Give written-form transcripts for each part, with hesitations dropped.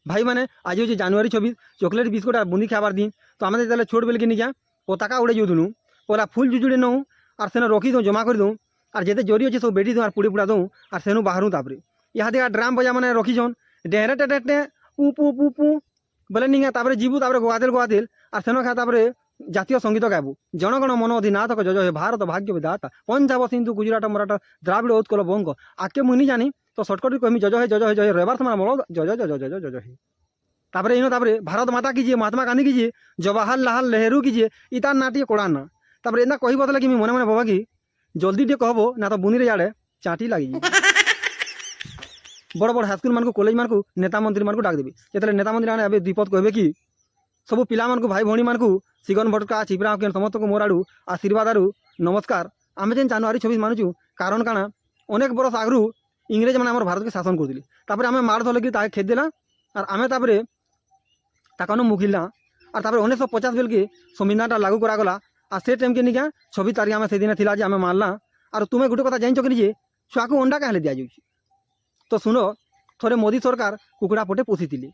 ভাই মানে আজ হচ্ছে জানুয়ারি 24 চকলেট বিস্কুট আর বুঁদি খাবার দিন। তো আমাদের তাহলে ছোট বেলকে নিয়ে পতাকা উড়ে যাউলু পলা ফুল জুজুড়ে নৌ আর সেন রখি দৌ জমা করে দৌ আর যেতে জরি আছে সব বেটি দৌ আর পুড়ি পুড়া দৌ আর সেনু বাহারু তাপরে ইহাদে আর ড্রাম বজা মানে রখিছন ডেহরে টেটে পু পু পু পু বলে নিয়ে তারপরে ଯିବୁ তারপরে গোয়াদেল আর সেন খা তারপরে জাতীয় সঙ্গীত গাইবু জনগণ মন অধিনাথক জয় হে ভারত ভাগ্য বিধাতা পঞ্জাব সিন্ধু গুজরাট মরাঠা দ্রাবিড় উৎকল বঙ্গ আকে মুই নি জানি তো শর্টকট কমি জয় হে জয় হে জয় হে রেবার তোমার মল জয় জয় জয় জয় জয় জয় হে তারপরে ইনো তারপরে ভারত মাতা কিজিয়ে মহাত্মা গান্ধী কিজিয়ে জওয়াহরলাল নেহেরু কিজিয়ে ইতার না টিকে কোড়ান না তারপরে এনা কহিব তাহলে কি মনে মনে বাবা কি জলদি টিকে কহব না তো বুনিরে জাড়ে চাটি লাগি বড় বড় হাইস্কুল মানুষ কলেজ মানুষ নেতা মন্ত্রী মানুষ ডাক দেবি যেতে নেতা মন্ত্রী মানে এবে বিপদ কহবে কি ସବୁ ପିଲାମାନଙ୍କୁ ଭାଇ ଭଉଣୀମାନଙ୍କୁ ସିଗନ ଭଟକା ଚିପରା ହକେନ୍ ସମସ୍ତଙ୍କୁ ମୋର ଆଡ଼ୁ ଆଶୀର୍ବାଦ ଆରୁ ନମସ୍କାର। ଆମେ ଯେନ୍ ଜାନୁଆରୀ 26 ମାନୁଛୁ କାରଣ କାଣା ଅନେକ ବର୍ଷ ଆଗରୁ ଇଂରେଜମାନେ ଆମର ଭାରତକୁ ଶାସନ କରୁଥିଲେ ତାପରେ ଆମେ ମାଡ଼ ଧରିକି ତାକେ ଖେଦି ଦେଲା আর ଆମେ ତାପରେ ତାକନୁ ମୁଖିଲା আর তারপরে 1950 বেলকে সংবিধানটা লাগু করা গলা আর সে টাইমকে নিকা 26 তারিখ আমি সেদিনে লা যে আমি মানলা আর তুমি গোটে কথা জানিছ কি যে ছুয়াকে অন্ডা কাহলে দিয়া যাଉଛି তো শুনো থরে মোদি সরকার কুকুড়া পটে পোষিଥିଲେ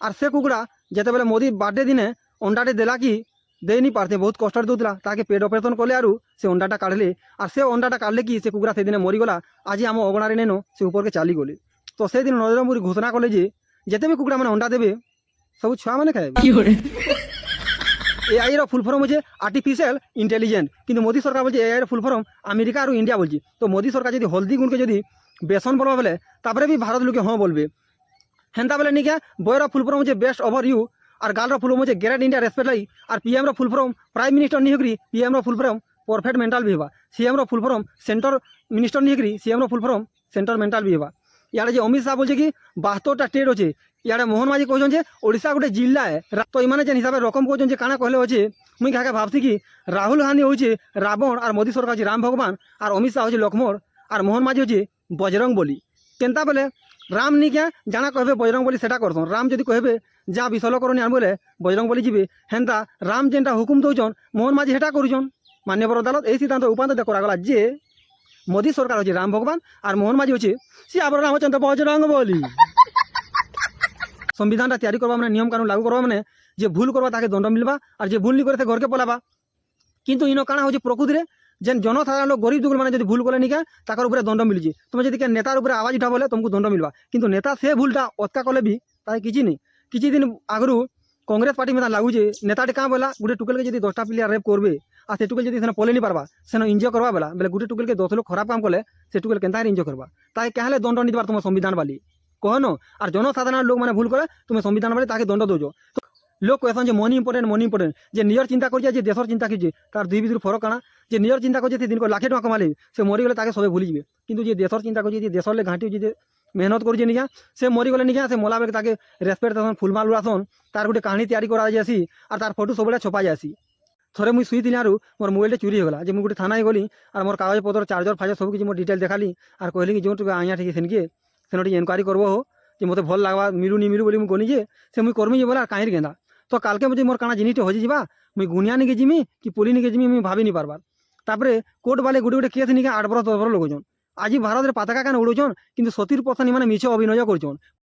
আর সে কুকুড়া যেতবে মোদি বার্থডে দিনে অন্ডাটে দেলা কি দেই নি পারতে বহুত কষ্টরে দৌলা তাকে পেট অপারেশন কলে আর সে অন্ডাটা কাড়লে আর সে অন্ডাটা কাড়লে কি সে কুকুড়া সেদিনে মরিগলা আজি আম অগଣାরে নেন সে উপরকে চালি গলে তো সেদিন নরেন্দ্র মোদি ঘোষণা কলে যে যেতে বি কুকুড়া মানে অন্ডা দেবে সব ছুয়া মানে খাইবে এআই এর ফুল ফর্ম হচ্ছে আর্টিফিশিয়াল ইন্টেলিজেন্স কিন্তু মোদি সরকার বলছে এআই এর ফুল ফর্ম আমেরিকা আর ইন্ডিয়া বলছি তো মোদি সরকার যদি হলদি গুণকে যদি বেসন বলবা বলে তারপরে বি ভারত লোকে হ্যাঁ বলবে হেন্তা বেলে নিকা বইয়ের ফুল ফর্ম হচ্ছে বেস্ট ওভার ইউ আর গার্লর ফুল ফর্ম হচ্ছে গ্রেট ইন্ডিয়া রেসপেক্ট লাই আর PM full form prime minister নিহকরি PM full form perfect mental भी हवा CM full form centre minister नहीं करी CM full form centre mental भी हवा इे अमित शाह बोलছে কি 72টা स्टेट अच्छे इे मोहन माझी कहते ओडिशा गोटे जिला है तो इमाने जेन हिसाब से रकम कहते काଣା कहले अच्छे मुई क्या भावसी कि राहुल गांधी हूँ रावण और मोदी सरकार हूँ राम भगवान और अमित शाह हूँ लक्ष्मण और मोहन माझी हूँ बजरंग बली केनता बेले राम नहीं क्या जाना कहबे बजरंग बली सेटा करसन राम जदि कहबे जा विसल करनी आन बोले बजरंग बली जी हेन्ता राम जेनटा हुकुम दौन मोहन माझी हेटा करुन मान्यवर अदालत यही सिद्धांत उपांत करागला जे मोदी सरकार हूँ राम भगवान और मोहन माझी हूँ सी आप रामचंद्र बजरंग बली संविधान तैयारी करवा मैंने नियम कानून लागू करवा मैंने जे भूल करवा ताके दंड मिलवा और जे भूल नहीं करे घर के पलावा किंतु इनो काना हूँ प्रकृति में जेन जनसाधारण लोग गरीब दुख मैंने भूल कले निका ताकर ऊपर दंड मिली तुम जब नेतार ऊपर आवाज उठा बोले तुमको दंड मिलवा किंतु नेता से भूलटा अटका कले भी ताकि किसी नहीं किसी दिन आगु कांग्रेस पार्टी में लगुचे नेताटे क्या बोला गोटे टुकेल के जब 10टा प्लेयर रेप करबे आ से टुकेल जब पले नहीं पार्बा से इंजय करवा बेला बोले गोटे टुकेल के 10 लोग खराब काम कले से टुकेल के इंजय करवा ताकि क्या दंड नहीं पार तुम संविधान वाली कहन और जनसाधारण लोग मैंने भूल करे तुम्हें संविधान वाले ताकि दंड दौज तो लोग कहसन जे मनी इंपोर्टेंट जे नियर चिंता कर देशर चिंता कीजिए तार दुई भर फरक काना जे नियर चिंता कर दिन को लाखे टका कमाले से मरीगले ताके सब भूली जाए किंतु जे देशर चिंता कर देशर ले घाटी जे मेहनत कर निका से मरीगले निका से मला बेले ताके रेस्पेक्ट देसन फुलमाल उड़ासन तार गोटे कहानी तैयारी करा जासी और तार फोटो सब छपा जासी थोड़े मुझे शुई आरू मोर मोबाइल चोरी होगा जे मुझे गोटे थाना गली और मोर कागज पत्र चार्जर फार्जर सब किसी मोर डिटेल देखाली और कहली कि जो आया ठीक सेनके सेन इनक्वारी करबो हो कि मत भल लगवा मिलू नहीं मिलू बोली मुझे गनी जे से मुझे कर्मी बोला कहीं गेंदा तो काल के मुझे मोर काना जिनिस हो जा मुझे गुनिया नहीं जिमी कि पुली नहीं जिमी मुझे भावी नहीं पार्बार तापर कोर्ट वाले गोटे गोटे केस नहीं 8 बरस 10 बरस लगन आज भारत में पताका क्या उड़ौन कि 70% मिछ अभिनय कर